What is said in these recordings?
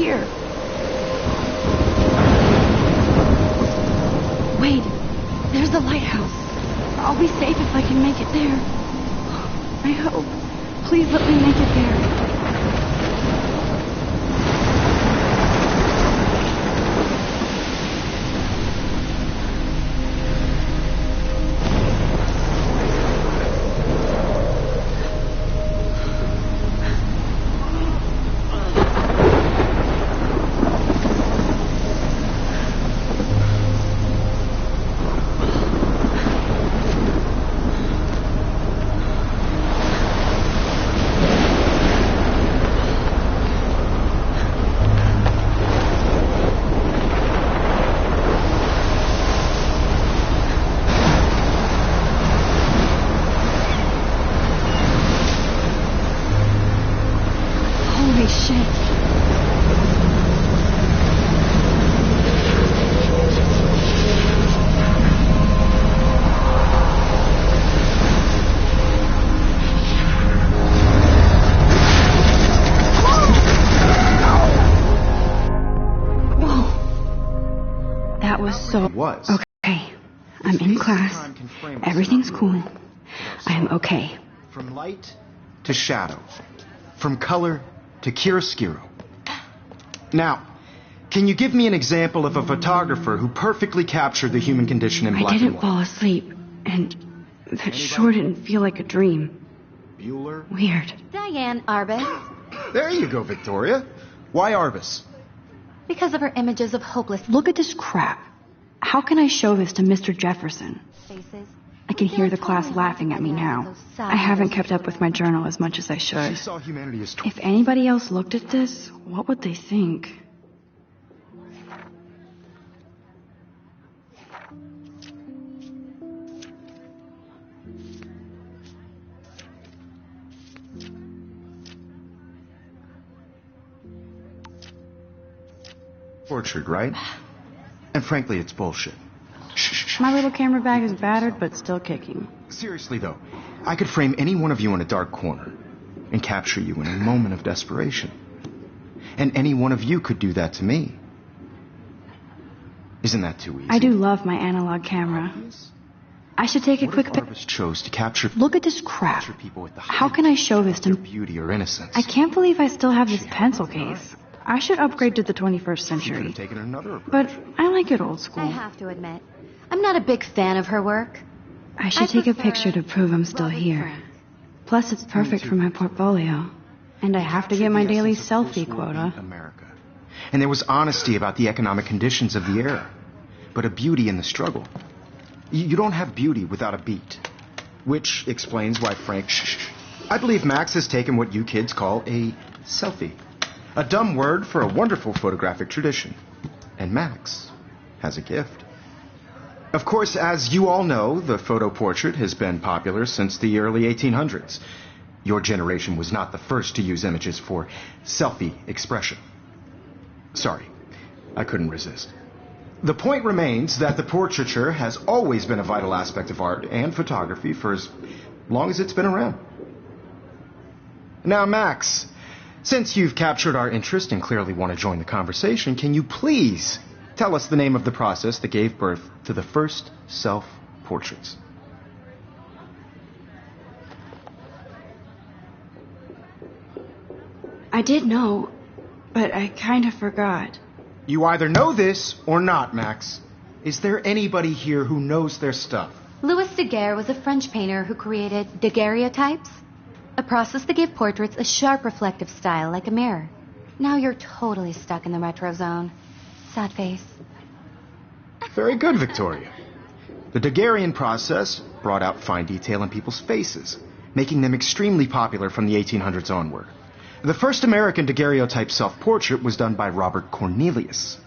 here. Wait, there's the lighthouse. I'll be safe if I can make it there. I hope. Please let me make it there. Okay, I'm in class. Everything's cool. I'm okay. From light to shadow. From color to chiaroscuro. Now, can you give me an example of a photographer who perfectly captured the human condition in black and white? I didn't fall asleep, and that sure didn't feel like a dream. Bueller? Weird. Diane Arbus. There you go, Victoria. Why Arbus? Because of her images of hopeless... Look at this crap. How can I show this to Mr. Jefferson? faces. I can hear the class laughing at me now. I haven't kept up with my journal as much as I should. She saw humanity as If anybody else looked at this, what would they think? Orchard, right? And frankly, it's bullshit. My little camera bag is battered, but still kicking. Seriously, though, I could frame any one of you in a dark corner and capture you in a moment of desperation. And any one of you could do that to me. Isn't that too easy? I do love my analog camera. I should take a quick picture. Chose to capture. Look at this crap. People with the How can I show this to beauty or innocence? I can't believe I still have this pencil case. I should upgrade to the 21st century. Taken another approach. But I like it old school. I have to admit, I'm not a big fan of her work. I should take a picture to prove I'm still here. Plus, it's perfect for my portfolio. And I have to get my daily selfie quota. America. And there was honesty about the economic conditions of the era. But a beauty in the struggle. You don't have beauty without a beat. Which explains why Frank... I believe Max has taken what you kids call a selfie. A dumb word for a wonderful photographic tradition. And Max has a gift. Of course, as you all know, the photo portrait has been popular since the early 1800s. Your generation was not the first to use images for selfie expression. Sorry, I couldn't resist. The point remains that the portraiture has always been a vital aspect of art and photography for as long as it's been around. Now, Max, since you've captured our interest and clearly want to join the conversation, can you please tell us the name of the process that gave birth to the first self-portraits? I did know, but I kind of forgot. You either know this or not, Max. Is there anybody here who knows their stuff? Louis Daguerre was a French painter who created daguerreotypes, a process that gave portraits a sharp reflective style like a mirror. Now you're totally stuck in the retro zone. Sad face. Very good, Victoria. The Daguerrean process brought out fine detail in people's faces, making them extremely popular from the 1800s onward. The first American daguerreotype self-portrait was done by Robert Cornelius.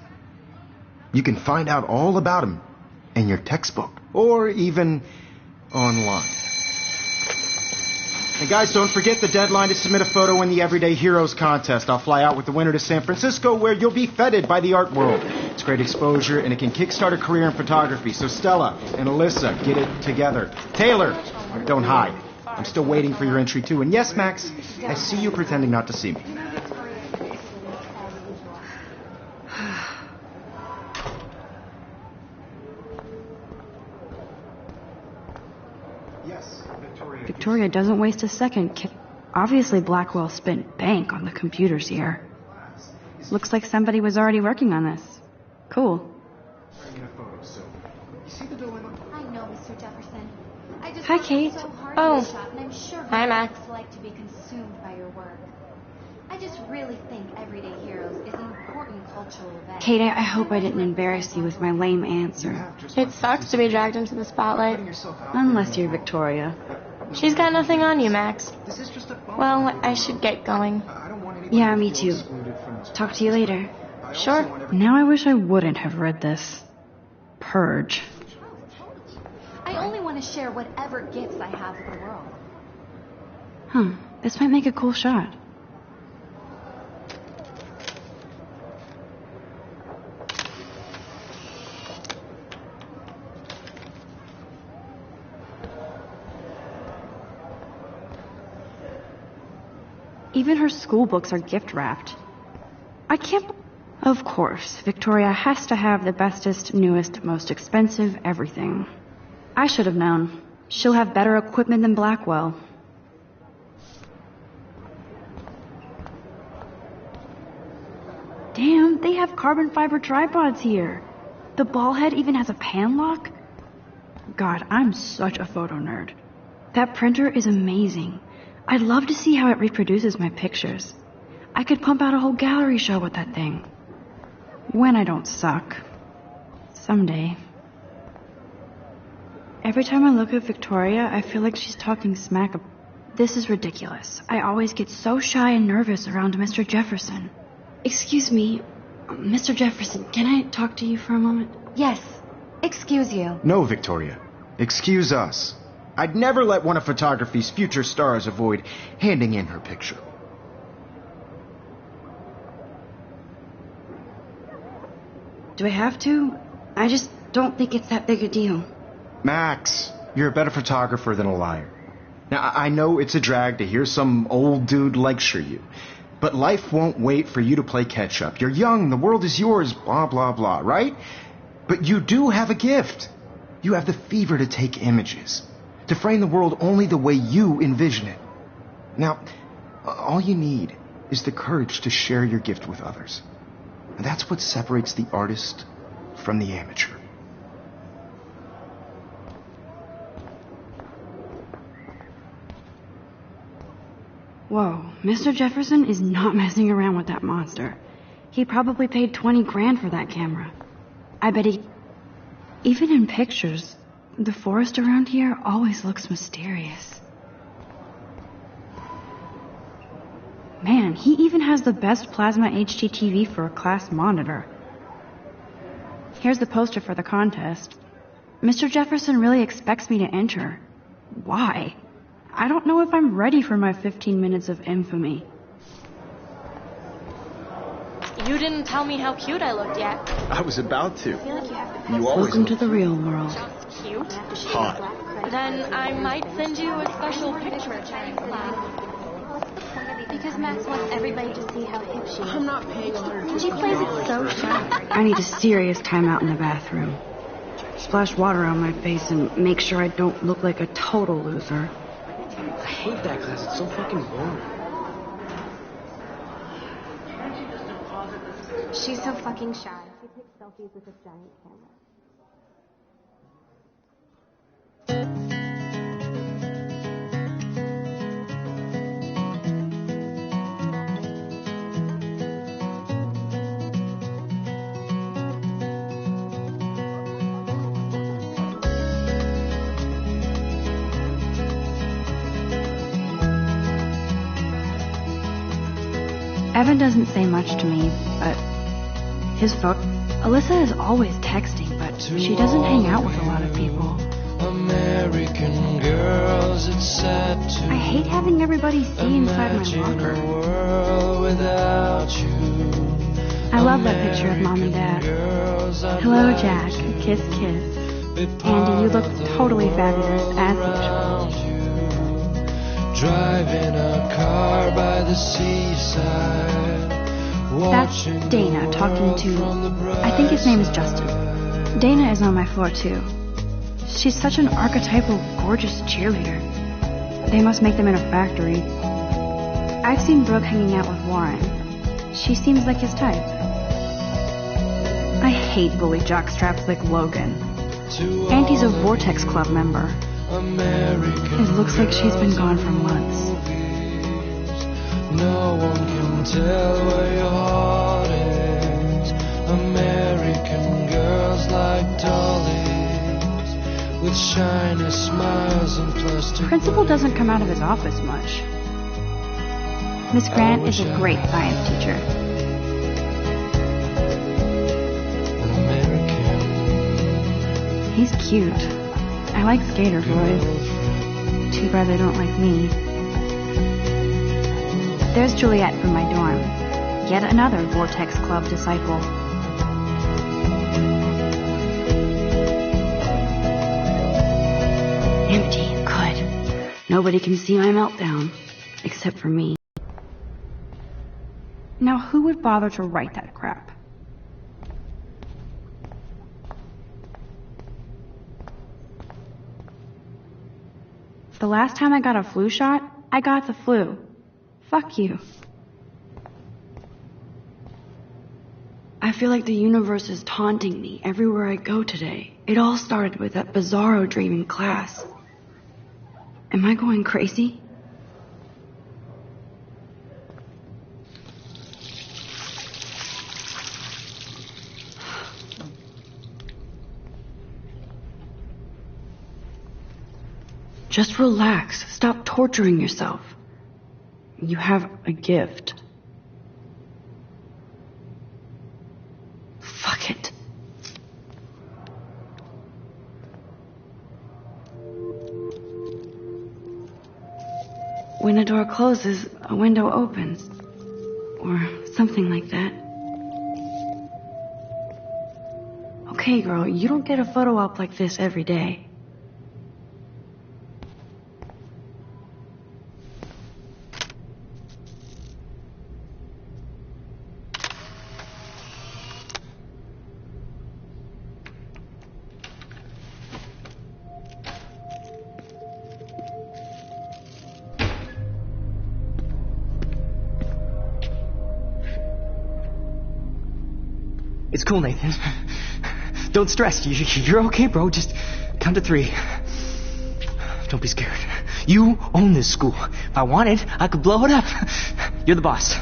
You can find out all about him in your textbook, or even online. And guys, don't forget the deadline to submit a photo in the Everyday Heroes contest. I'll fly out with the winner to San Francisco, where you'll be feted by the art world. It's great exposure, and it can kickstart a career in photography. So Stella and Alyssa, get it together. Taylor, don't hide. I'm still waiting for your entry, too. And yes, Max, I see you pretending not to see me. Victoria doesn't waste a second. Obviously, Blackwell spent bank on the computers here. Looks like somebody was already working on this. Cool. I know, Mr. Jefferson. I just Hi, worked Kate. so hard Oh. in the shop, and I'm sure Hi, Max. it's like to be consumed by your work. I just really think Everyday Heroes is an important cultural event. Kate, I hope I didn't embarrass you with my lame answer. It sucks to be dragged into the spotlight. Unless you're Victoria. She's got nothing on you, Max. Well, I should get going. Yeah, me too. Talk to you later. Sure. Now I wish I wouldn't have read this. Purge. I only want to share whatever gifts I have with the world. Huh. This might make a cool shot. Even her school books are gift wrapped. I can't. Of course, Victoria has to have the bestest, newest, most expensive everything. I should have known. She'll have better equipment than Blackwell. Damn, they have carbon fiber tripods here. The ball head even has a pan lock. God, I'm such a photo nerd. That printer is amazing. I'd love to see how it reproduces my pictures. I could pump out a whole gallery show with that thing. When I don't suck. Someday. Every time I look at Victoria, I feel like she's talking smack. This is ridiculous. I always get so shy and nervous around Mr. Jefferson. Excuse me, Mr. Jefferson, can I talk to you for a moment? Yes. Excuse you. No, Victoria. Excuse us. I'd never let one of photography's future stars avoid handing in her picture. Do I have to? I just don't think it's that big a deal. Max, you're a better photographer than a liar. Now, I know it's a drag to hear some old dude lecture you, but life won't wait for you to play catch-up. You're young, the world is yours, blah, blah, blah, right? But you do have a gift. You have the fever to take images, to frame the world only the way you envision it. Now, all you need is the courage to share your gift with others. And that's what separates the artist from the amateur. Whoa, Mr. Jefferson is not messing around with that monster. He probably paid 20 grand for that camera. I bet he... Even in pictures, the forest around here always looks mysterious. Man, he even has the best plasma HDTV for a class monitor. Here's the poster for the contest. Mr. Jefferson really expects me to enter. Why? I don't know if I'm ready for my 15 minutes of infamy. You didn't tell me how cute I looked yet. I was about to. You always Welcome look to the real world. Just cute. hot. Then I might send you a special picture. Because Max wants everybody to see how hip she is. I'm not paying $100. She plays it so shy. I need a serious timeout in the bathroom. Splash water on my face and make sure I don't look like a total loser. I hate that class. It's so fucking boring. She's so fucking shy. She takes selfies with a giant camera. Evan doesn't say much to me, but his photo... Alyssa is always texting, but she doesn't hang out with a lot of people. American girls, it's sad to I hate having everybody see inside my imagine locker. a world without you. I love that picture of Mom and Dad. Girls, I'd Hello, like Jack. to Kiss, kiss. be Andy, part you look of the totally fabulous, world as usual. around you. Driving a car by the seaside. That's Dana talking to... I think his name is Justin. Dana is on my floor, too. She's such an archetypal, gorgeous cheerleader. They must make them in a factory. I've seen Brooke hanging out with Warren. She seems like his type. I hate bully jockstraps like Logan. Auntie's a Vortex Club member. It looks like she's been gone for months. No one can tell where your heart is. American girls like dollies with shiny smiles and plastic. Principal doesn't come out of his office much. Miss Grant is a great science teacher. American. He's cute. I like skater boys. Too bad they don't like me. There's Juliet from my dorm. Yet another Vortex Club disciple. Empty. Good. Nobody can see my meltdown. Except for me. Now who would bother to write that crap? The last time I got a flu shot, I got the flu. Fuck you. I feel like the universe is taunting me everywhere I go today. It all started with that bizarro dream in class. Am I going crazy? Just relax. Stop torturing yourself. You have a gift. Fuck it. When a door closes, a window opens. Or something like that. Okay, girl, you don't get a photo op like this every day. It's cool, Nathan. Don't stress. You're okay, bro. Just count to 3. Don't be scared. You own this school. If I wanted, I could blow it up. You're the boss.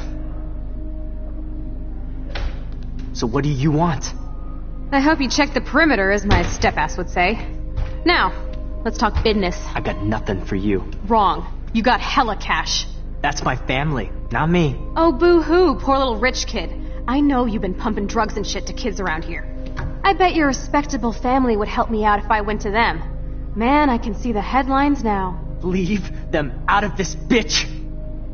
So what do you want? I hope you check the perimeter, as my step-ass would say. Now, let's talk business. I got nothing for you. Wrong. You got hella cash. That's my family, not me. Oh, boo-hoo, poor little rich kid. I know you've been pumping drugs and shit to kids around here. I bet your respectable family would help me out if I went to them. Man, I can see the headlines now. Leave them out of this, bitch!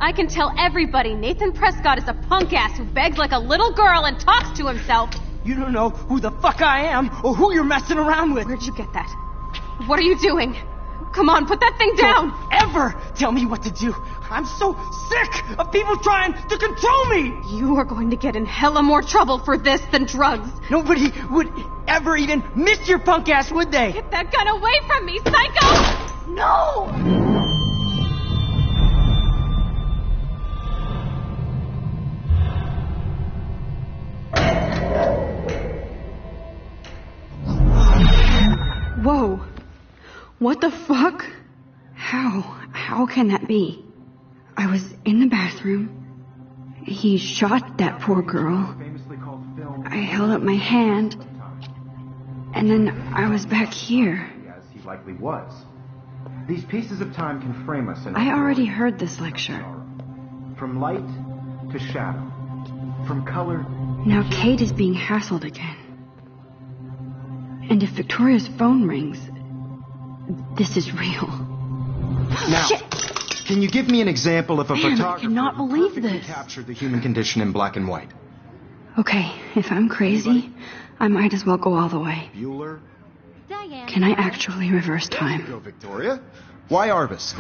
I can tell everybody Nathan Prescott is a punk ass who begs like a little girl and talks to himself. You don't know who the fuck I am or who you're messing around with. Where'd you get that? What are you doing? Come on, put that thing down! Don't ever tell me what to do. I'm so sick of people trying to control me. You are going to get in hella more trouble for this than drugs. Nobody would ever even miss your punk ass, would they? Get that gun away from me, psycho! No! Whoa. What the fuck? How can that be? I was in the bathroom. He shot that poor girl. I held up my hand. And then I was back here. As he likely was. These pieces of time can frame us in I already heard this lecture. From light to shadow. From color. Now Kate is being hassled again. And if Victoria's phone rings, this is real. Now, Shit. Can you give me an example of a Man, I photographer cannot who believe perfectly this. captured the human condition in black and white? Okay, if I'm crazy, I might as well go all the way. Bueller? Diane. Can I actually reverse There you time? go, Victoria. Why Arvis?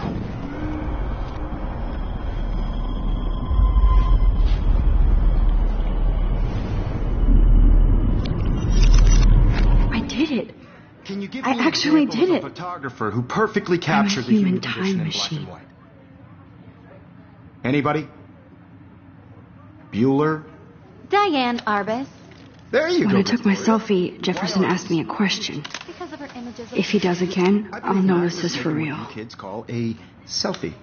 I did it. Can you give I me actually examples did of it. a photographer who perfectly captured the human human condition time in black and machine. white? Anybody? Bueller? Diane Arbus. There you When go. I took my Victoria. selfie, Jefferson asked me a question. Because of her images of If he does again, I I'll believe know Max this was is for taking real. what you kids call a selfie.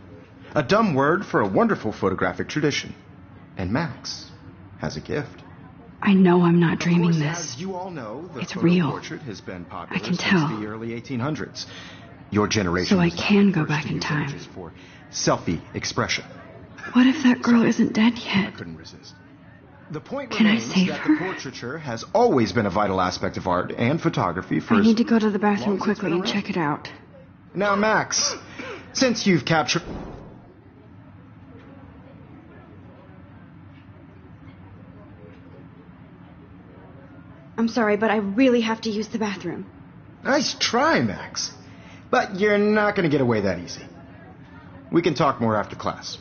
A dumb word for a wonderful photographic tradition. And Max has a gift. I know I'm not Of dreaming course, this. as you all know, the It's photo real. portrait has been popular I can since tell. the early 1800s. Your generation So I was not can the go first back to in use time. images for selfie expression. What if that girl isn't dead I yet? couldn't resist. The point Can I remains save that her? the portraiture has always been a vital aspect of art and photography for I as need to go to the long bathroom as it's quickly been and around. check it out. Now, Max, since you've captured... I'm sorry, but I really have to use the bathroom. Nice try, Max. But you're not going to get away that easy. We can talk more after class.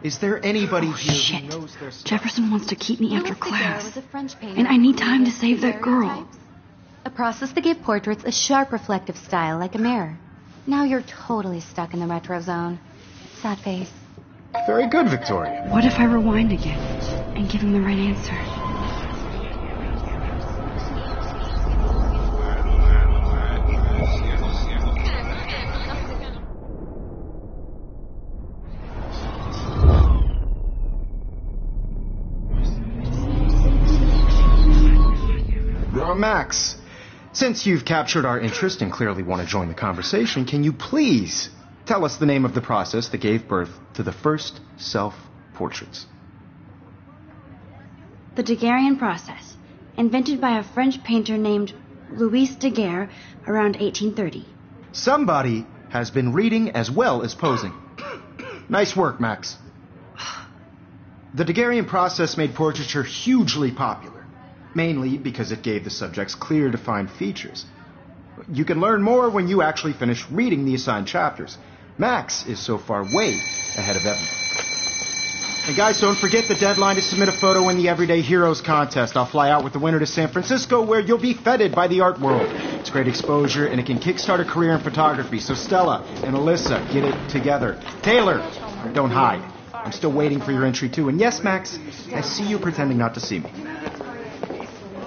Is there anybody here Shit. who knows their stuff? Jefferson wants to keep me after Louis Daguerre class. was a French painter And I need time who to created save that girl. daguerreotypes, a process that gave portraits a sharp reflective style like a mirror. Now you're totally stuck in the retro zone. Sad face. Very good, Victoria. What if I rewind again and give him the right answer? Max, since you've captured our interest and clearly want to join the conversation, can you please tell us the name of the process that gave birth to the first self-portraits? The Daguerrean process, invented by a French painter named Louis Daguerre around 1830. Somebody has been reading as well as posing. Nice work, Max. The Daguerrean process made portraiture hugely popular, mainly because it gave the subjects clear, defined features. You can learn more when you actually finish reading the assigned chapters. Max is so far way ahead of everyone. And guys, don't forget the deadline to submit a photo in the Everyday Heroes contest. I'll fly out with the winner to San Francisco, where you'll be feted by the art world. It's great exposure, and it can kickstart a career in photography. So Stella and Alyssa, get it together. Taylor, don't hide. I'm still waiting for your entry, too. And yes, Max, I see you pretending not to see me.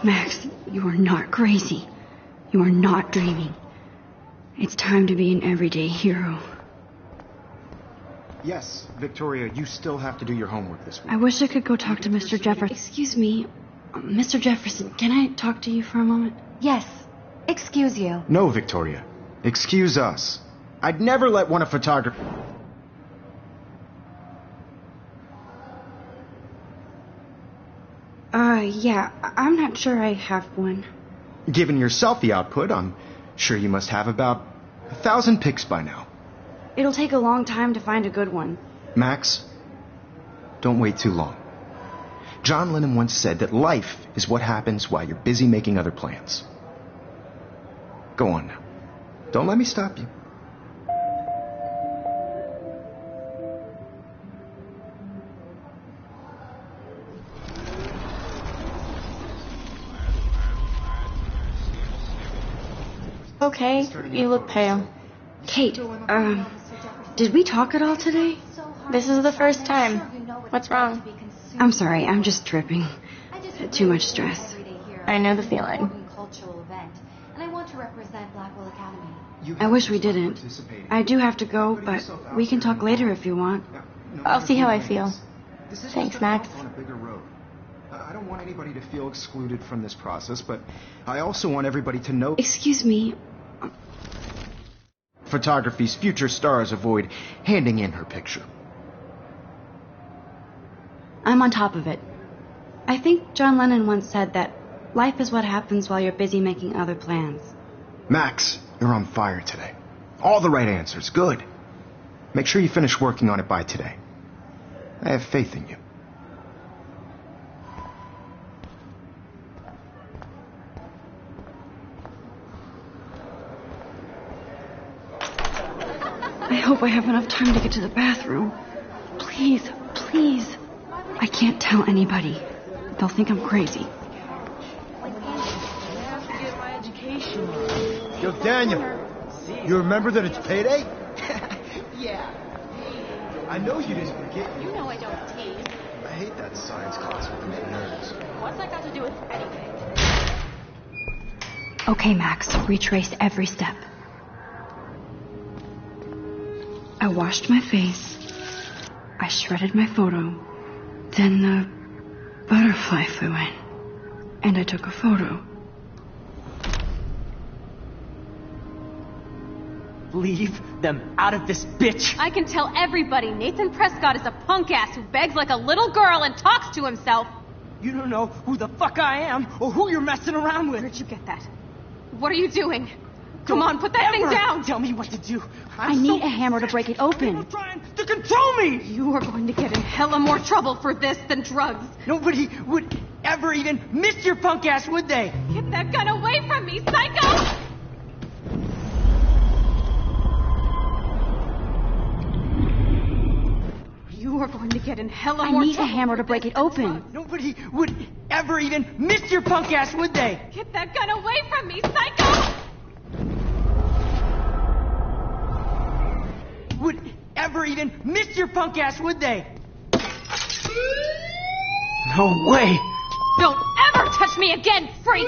Max, you are not crazy. You are not dreaming. It's time to be an everyday hero. Yes, Victoria, you still have to do your homework this week. I wish I could go talk to Mr. Jefferson. Excuse me, Mr. Jefferson, can I talk to you for a moment? Yes. Excuse you. No, Victoria. Excuse us. I'd never let one of photography... Yeah, I'm not sure I have one. Given your selfie output, I'm sure you must have about 1,000 pics by now. It'll take a long time to find a good one. Max, don't wait too long. John Lennon once said that life is what happens while you're busy making other plans. Go on now. Don't let me stop you. Okay, you look pale. Kate, did we talk at all today? This is the first time. What's wrong? I'm sorry, I'm just tripping. Too much stress. I know the feeling. Cultural event, and I want to represent Blackwell Academy. I wish we didn't. I do have to go, but we can talk later if you want. I'll see how I feel. Thanks, Max. On a bigger road. I don't want anybody to feel excluded from this process, but I also want everybody to know Excuse me. photography's future stars avoid handing in her picture. I'm on top of it. I think John Lennon once said that life is what happens while you're busy making other plans. Max, you're on fire today. All the right answers. Good. Make sure you finish working on it by today. I have faith in you. I hope I have enough time to get to the bathroom. Please, please. I can't tell anybody. They'll think I'm crazy. I have to get my education. Yo, Daniel, you remember that it's payday? Yeah. I know you didn't forget. You know I don't tease. I hate that science class with those nerds. What's that got to do with anything? Okay, Max, retrace every step. I washed my face. I shredded my photo. Then the butterfly flew in. And I took a photo. Leave them out of this, bitch! I can tell everybody Nathan Prescott is a punk ass who begs like a little girl and talks to himself. You don't know who the fuck I am or who you're messing around with. Where'd you get that? What are you doing? Come on, put that thing down! Tell me what to do. I need a hammer to break it open. You're trying to control me! You are going to get in hella more trouble for this than drugs. Nobody would ever even miss your punk ass, would they? Get that gun away from me, psycho! You are going to get in hella more trouble. I need a hammer to break it open. Nobody would ever even miss your punk ass, would they? Get that gun away from me, psycho! Would ever even miss your punk ass, would they? No way! Don't ever touch me again, freak!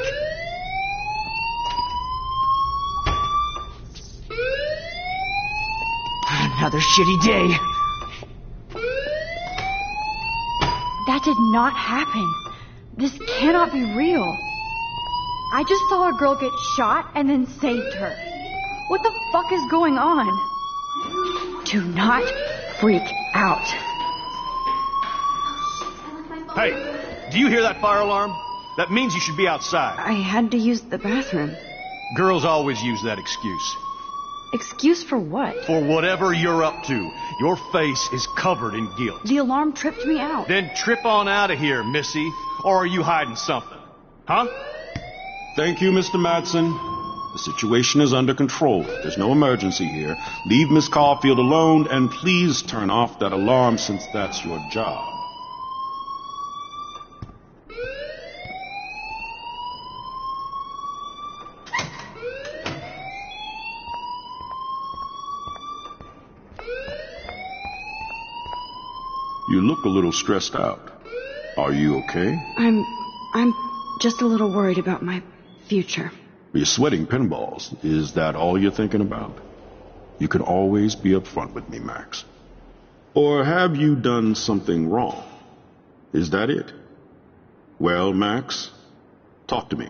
Another shitty day. That did not happen. This cannot be real. I just saw a girl get shot and then saved her. What the fuck is going on? Do not freak out. Hey, do you hear that fire alarm? That means you should be outside. I had to use the bathroom. Girls always use that excuse. Excuse for what? For whatever you're up to. Your face is covered in guilt. The alarm tripped me out. Then trip on out of here, Missy. Or are you hiding something? Huh? Thank you, Mr. Madsen. The situation is under control. There's no emergency here. Leave Miss Caulfield alone, and please turn off that alarm since that's your job. You look a little stressed out. Are you okay? I'm just a little worried about my future. You're sweating pinballs. Is that all you're thinking about? You can always be upfront with me, Max. Or have you done something wrong? Is that it? Well, Max, talk to me.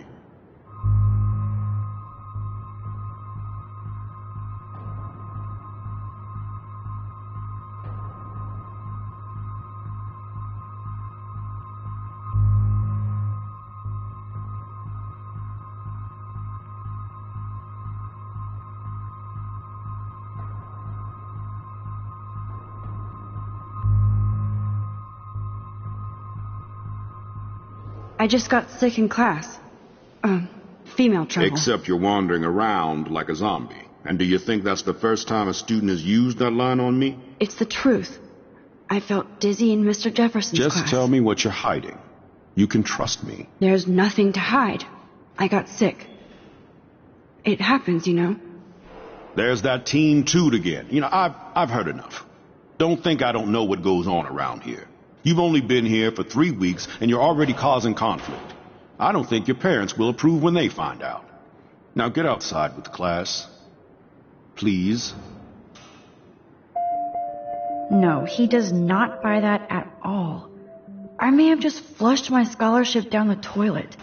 I just got sick in class. Female trouble. Except you're wandering around like a zombie. And do you think that's the first time a student has used that line on me? It's the truth. I felt dizzy in Mr. Jefferson's class. Just tell me what you're hiding. You can trust me. There's nothing to hide. I got sick. It happens, you know. There's that teen toot again. You know, I've heard enough. Don't think I don't know what goes on around here. You've only been here for 3 weeks, and you're already causing conflict. I don't think your parents will approve when they find out. Now get outside with the class. Please. No, he does not buy that at all. I may have just flushed my scholarship down the toilet.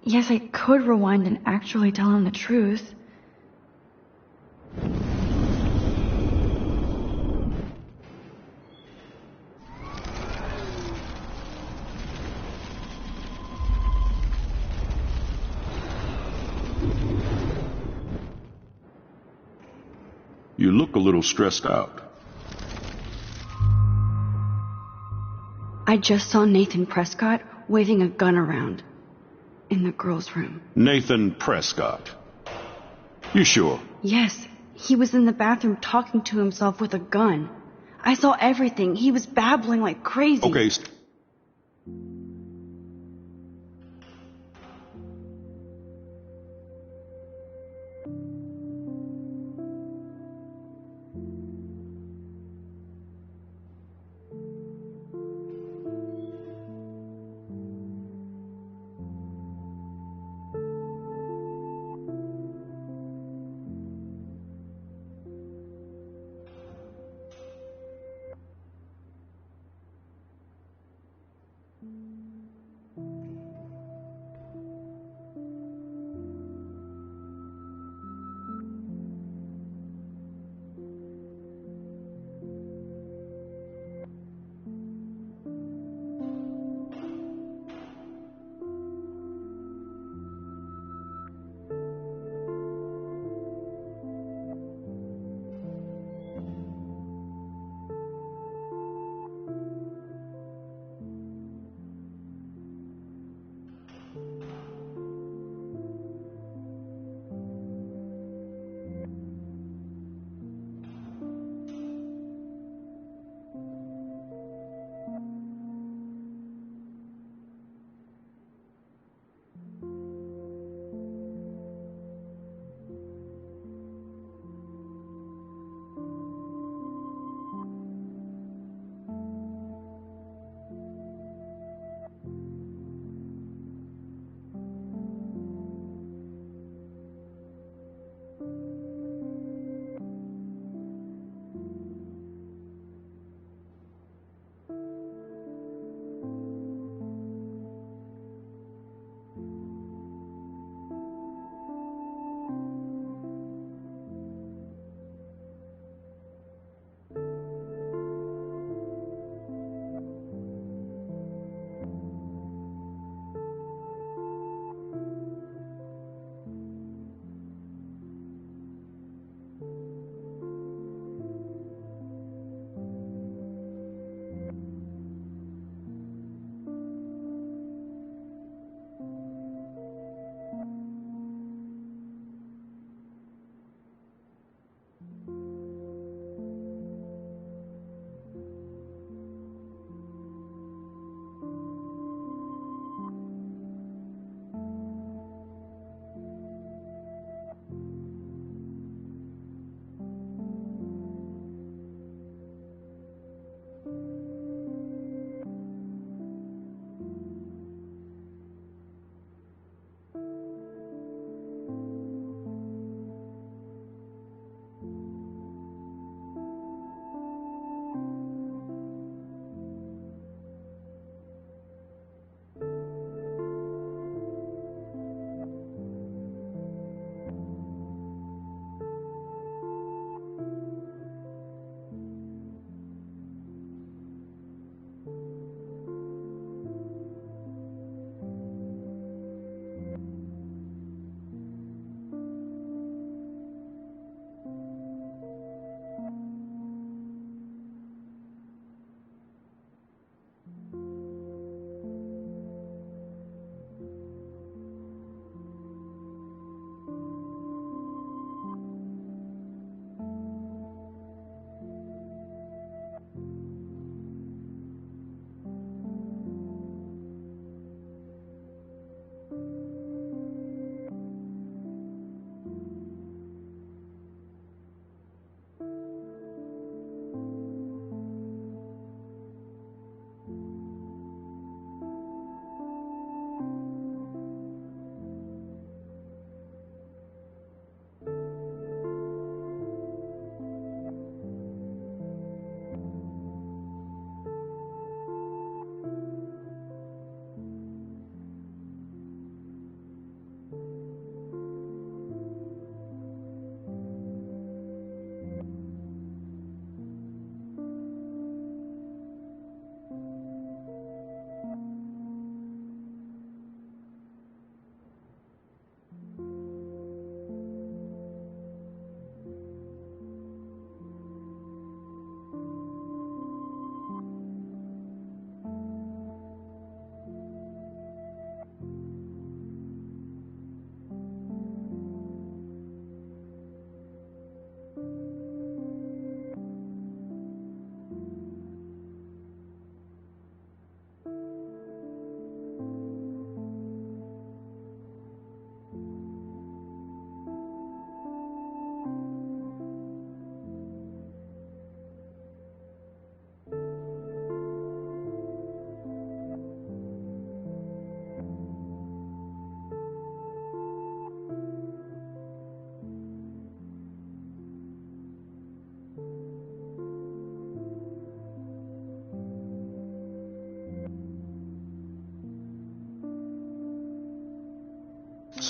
Yes, I could rewind and actually tell him the truth. You look a little stressed out. I just saw Nathan Prescott waving a gun around in the girls' room. Nathan Prescott. You sure? Yes, he was in the bathroom talking to himself with a gun. I saw everything. He was babbling like crazy. Okay.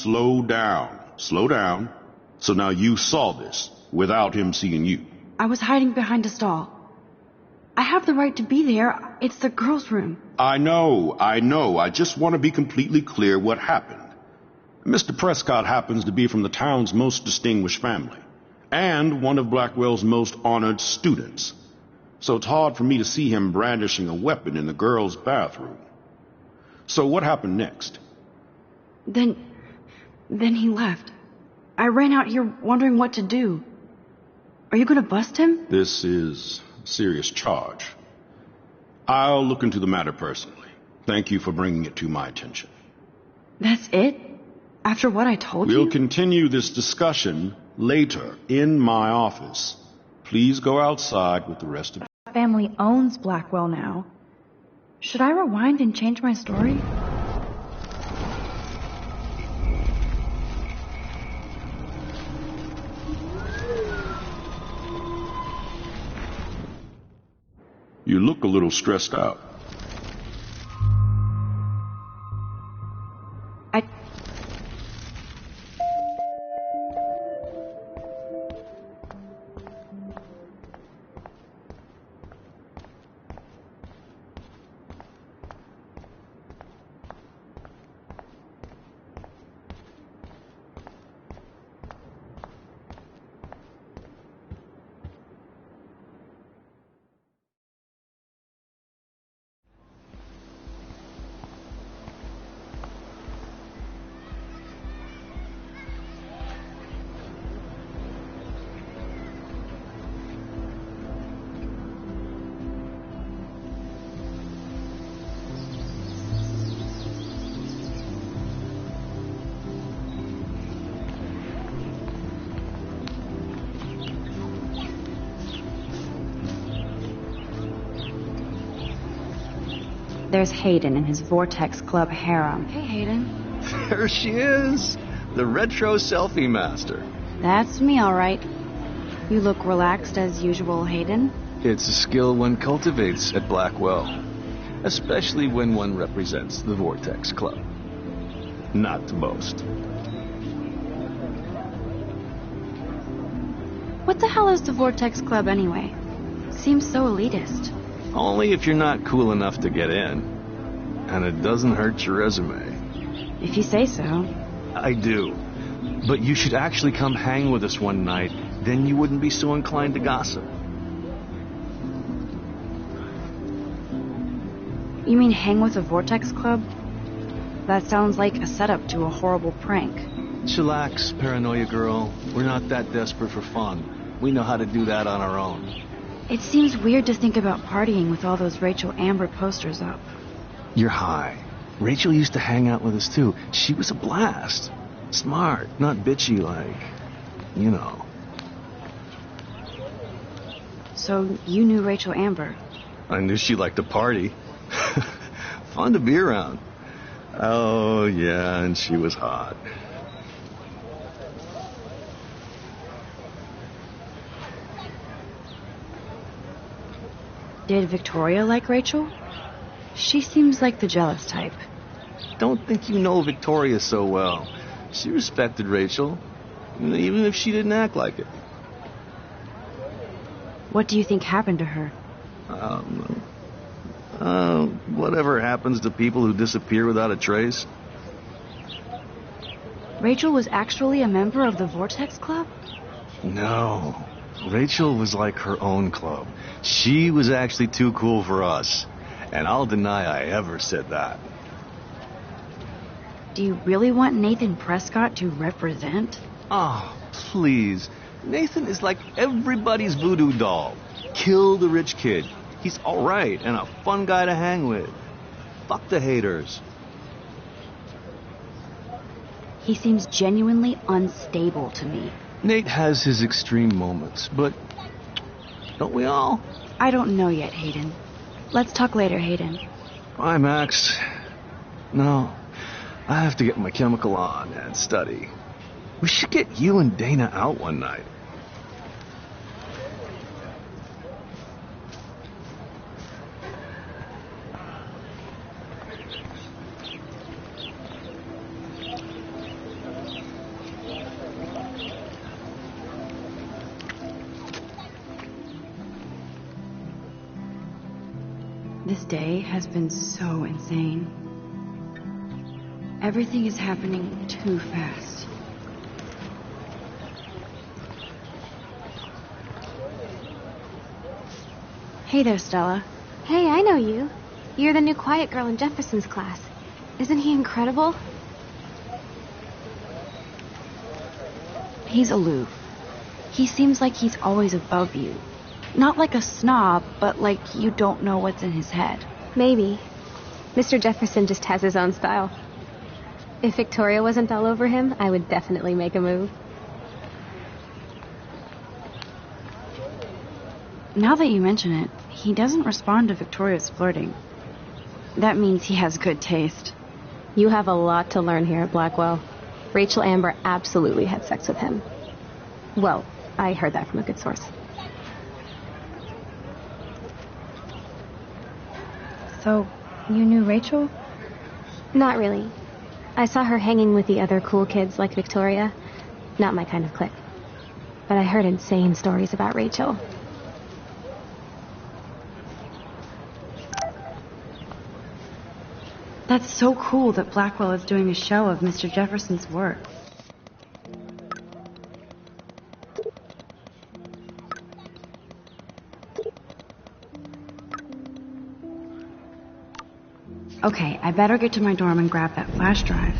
Slow down. Slow down. So now you saw this without him seeing you. I was hiding behind a stall. I have the right to be there. It's the girls' room. I know. I just want to be completely clear what happened. Mr. Prescott happens to be from the town's most distinguished family, and one of Blackwell's most honored students. So it's hard for me to see him brandishing a weapon in the girls' bathroom. So what happened next? Then he left. I ran out here wondering what to do. Are you going to bust him? This is a serious charge. I'll look into the matter personally. Thank you for bringing it to my attention. That's it? After what I told you? We'll continue this discussion later in my office. Please go outside with the rest of The family owns Blackwell now. Should I rewind and change my story? You look a little stressed out. There's Hayden in his Vortex Club harem. Hey, Hayden. There she is, the retro selfie master. That's me, all right. You look relaxed as usual, Hayden. It's a skill one cultivates at Blackwell, especially when one represents the Vortex Club. Not to boast. What the hell is the Vortex Club anyway? Seems so elitist. Only if you're not cool enough to get in. And it doesn't hurt your resume. If you say so. I do. But you should actually come hang with us one night. Then you wouldn't be so inclined to gossip. You mean hang with a Vortex Club? That sounds like a setup to a horrible prank. Chillax, paranoia girl. We're not that desperate for fun. We know how to do that on our own. It seems weird to think about partying with all those Rachel Amber posters up. You're high. Rachel used to hang out with us too. She was a blast. Smart, not bitchy like, you know. So you knew Rachel Amber? I knew she liked to party. Fun to be around. Oh, yeah, and she was hot. Did Victoria like Rachel? She seems like the jealous type. Don't think you know Victoria so well. She respected Rachel, even if she didn't act like it. What do you think happened to her? Whatever happens to people who disappear without a trace. Rachel was actually a member of the Vortex Club? No. Rachel was like her own club. She was actually too cool for us. And I'll deny I ever said that. Do you really want Nathan Prescott to represent? Oh, please. Nathan is like everybody's voodoo doll. Kill the rich kid. He's all right and a fun guy to hang with. Fuck the haters. He seems genuinely unstable to me. Nate has his extreme moments, but don't we all? I don't know yet, Hayden. Let's talk later, Hayden. Bye, Max. No, I have to get my chemical on and study. We should get you and Dana out one night. This day has been so insane. Everything is happening too fast. Hey there, Stella. Hey, I know you. You're the new quiet girl in Jefferson's class. Isn't he incredible? He's aloof. He seems like he's always above you. Not like a snob, but like you don't know what's in his head. Maybe. Mr. Jefferson just has his own style. If Victoria wasn't all over him, I would definitely make a move. Now that you mention it, he doesn't respond to Victoria's flirting. That means he has good taste. You have a lot to learn here at Blackwell. Rachel Amber absolutely had sex with him. Well, I heard that from a good source. So, you knew Rachel? Not really. I saw her hanging with the other cool kids like Victoria. Not my kind of clique. But I heard insane stories about Rachel. That's so cool that Blackwell is doing a show of Mr. Jefferson's work. Okay, I better get to my dorm and grab that flash drive.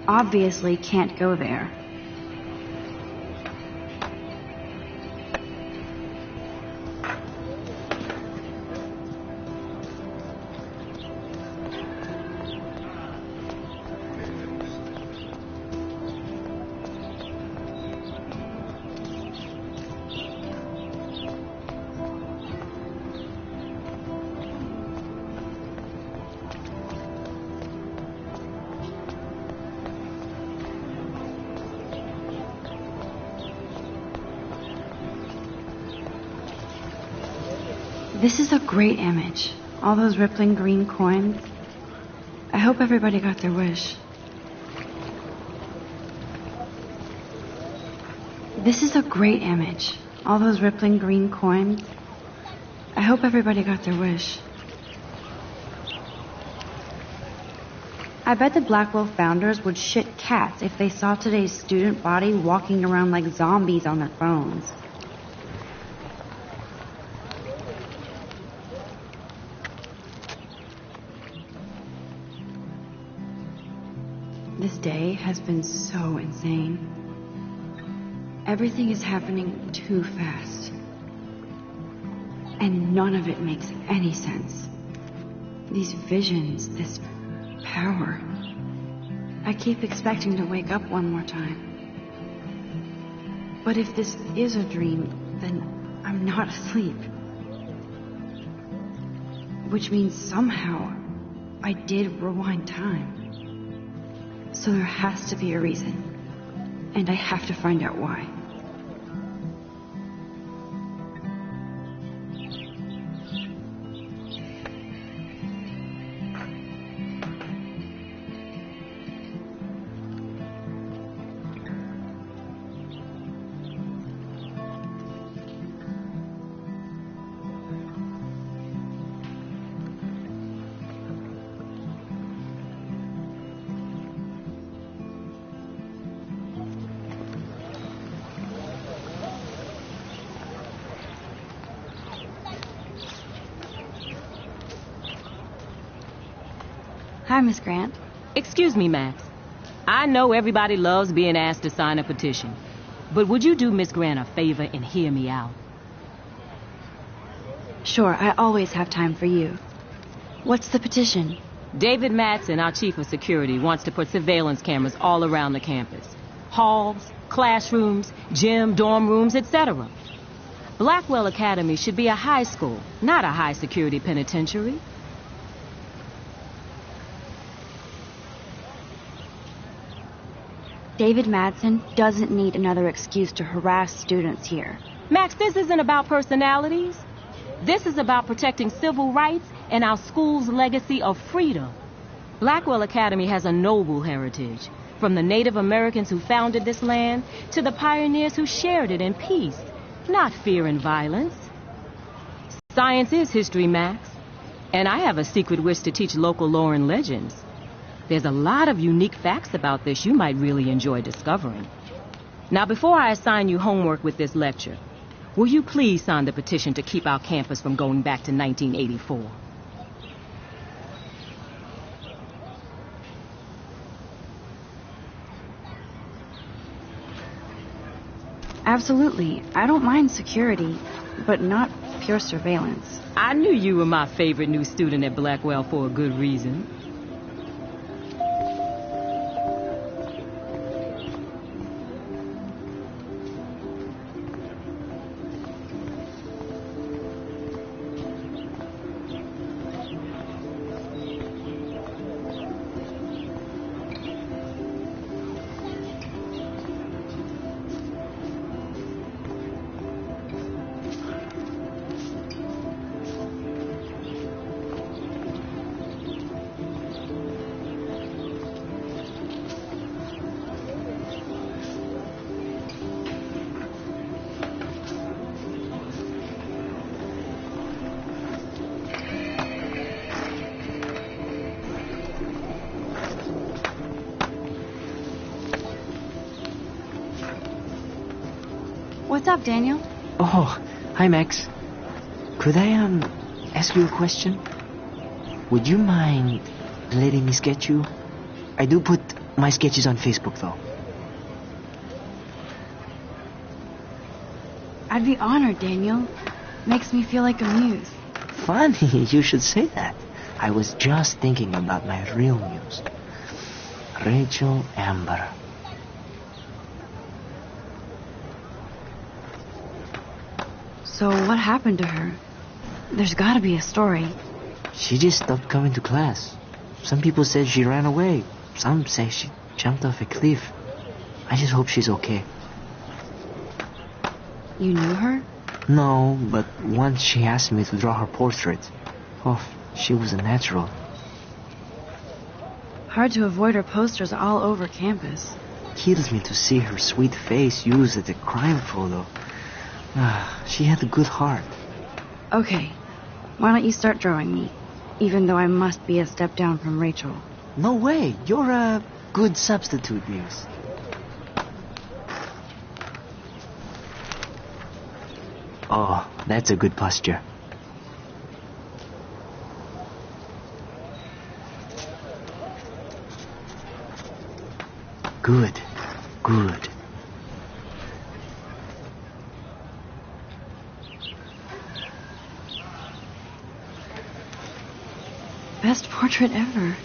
Obviously can't go there. This is a great image. All those rippling green coins. I hope everybody got their wish. This is a great image. All those rippling green coins. I hope everybody got their wish. I bet the Blackwell founders would shit cats if they saw today's student body walking around like zombies on their phones. This day has been so insane. Everything is happening too fast. And none of it makes any sense. These visions, this power. I keep expecting to wake up one more time. But if this is a dream, then I'm not asleep. Which means somehow I did rewind time. So there has to be a reason. And I have to find out why. Hi, Miss Grant. Excuse me, Max. I know everybody loves being asked to sign a petition. But would you do Miss Grant a favor and hear me out? Sure, I always have time for you. What's the petition? David Madsen, our chief of security, wants to put surveillance cameras all around the campus. Halls, classrooms, gym, dorm rooms, etc. Blackwell Academy should be a high school, not a high-security penitentiary. David Madsen doesn't need another excuse to harass students here. Max, this isn't about personalities. This is about protecting civil rights and our school's legacy of freedom. Blackwell Academy has a noble heritage, from the Native Americans who founded this land to the pioneers who shared it in peace, not fear and violence. Science is history, Max, and I have a secret wish to teach local lore and legends. There's a lot of unique facts about this you might really enjoy discovering. Now, before I assign you homework with this lecture, will you please sign the petition to keep our campus from going back to 1984? Absolutely. I don't mind security, but not pure surveillance. I knew you were my favorite new student at Blackwell for a good reason. What's up, Daniel? Oh, hi, Max. Could I, ask you a question? Would you mind letting me sketch you? I do put my sketches on Facebook, though. I'd be honored, Daniel. Makes me feel like a muse. Funny, you should say that. I was just thinking about my real muse. Rachel Amber. So what happened to her? There's gotta be a story. She just stopped coming to class. Some people said she ran away. Some say she jumped off a cliff. I just hope she's okay. You knew her? No, but once she asked me to draw her portrait. Oh, she was a natural. Hard to avoid her posters all over campus. Kills me to see her sweet face used as a crime photo. She had a good heart. Okay, why don't you start drawing me? Even though I must be a step down from Rachel. No way, you're a good substitute, Muse. Oh, that's a good posture. Good, good. Best portrait ever.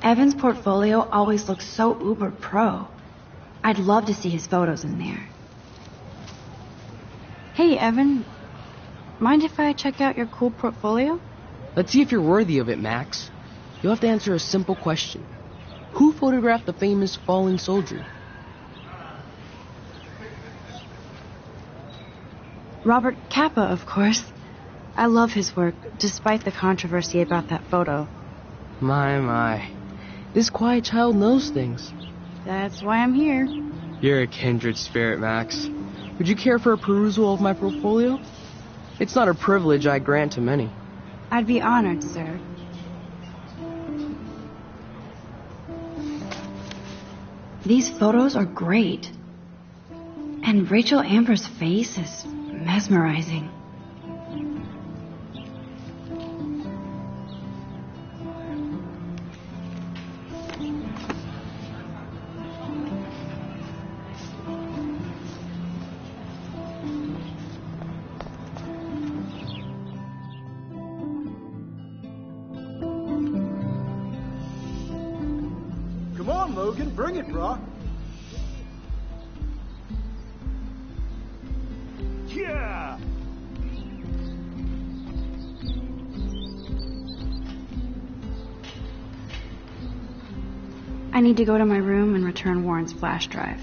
Evan's portfolio always looks so uber pro. I'd love to see his photos in there. Hey, Evan. Mind if I check out your cool portfolio? Let's see if you're worthy of it, Max. You'll have to answer a simple question. Who photographed the famous fallen soldier? Robert Capa, of course. I love his work, despite the controversy about that photo. My. This quiet child knows things. That's why I'm here. You're a kindred spirit, Max. Would you care for a perusal of my portfolio? It's not a privilege I grant to many. I'd be honored, sir. These photos are great. And Rachel Amber's face is mesmerizing. Come on, Logan, bring it, brah. Yeah! I need to go to my room and return Warren's flash drive.